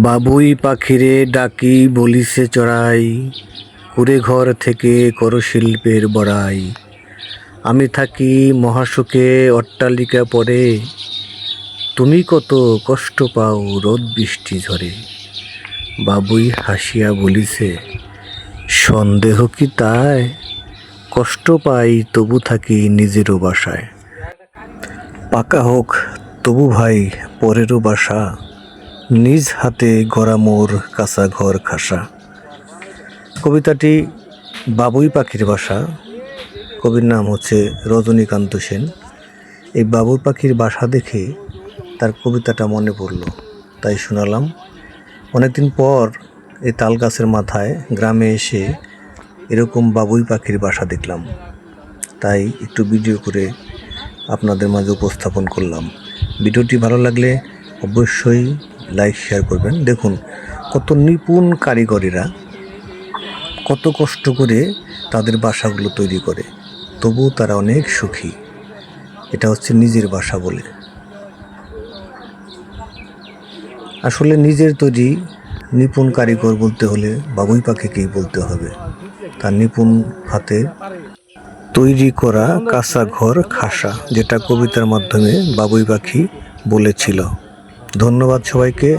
বাবুই পাখিরে ডাকি বলিছে চড়াই, কুড়ে ঘর থেকে করো শিল্পের বড়াই। আমি থাকি মহাসুখে অট্টালিকা পরে, তুমি কত কষ্ট পাও রোদ বৃষ্টি ঝরে। বাবুই হাসিয়া বলিছে, সন্দেহ কি তাই, কষ্ট পাই তবু থাকি নিজেরও বাসায়। পাকা হোক তবু ভাই পরেরও বাসা, নিজ হাতে গড়া মোর কাঁচা ঘর খাসা। কবিতাটি বাবুই পাখির বাসা। কবির নাম হচ্ছে রজনীকান্ত সেন। এই বাবুই পাখির বাসা দেখে তার কবিতাটা মনে পড়ল, তাই শোনালাম। অনেকদিন পর এই তাল গাছের মাথায় গ্রামে এসে এরকম বাবুই পাখির বাসা দেখলাম, তাই একটু ভিডিও করে আপনাদের মাঝে উপস্থাপন করলাম। ভিডিওটি ভালো লাগলে অবশ্যই লাইক শেয়ার করবেন। দেখুন কত নিপুণ কারিগরেরা কত কষ্ট করে তাদের বাসাগুলো তৈরি করে, তবুও তারা অনেক সুখী। এটা হচ্ছে নিজের বাসা বলে। আসলে নিজের তৈরি নিপুণ কারিগর বলতে হলে বাবুই পাখিকেই বলতে হবে। তার নিপুণ হাতে তৈরি করা কাঁচা ঘর খাসা, যেটা কবিতার মাধ্যমে বাবুই পাখি বলেছিল। ধন্যবাদ সবাইকে।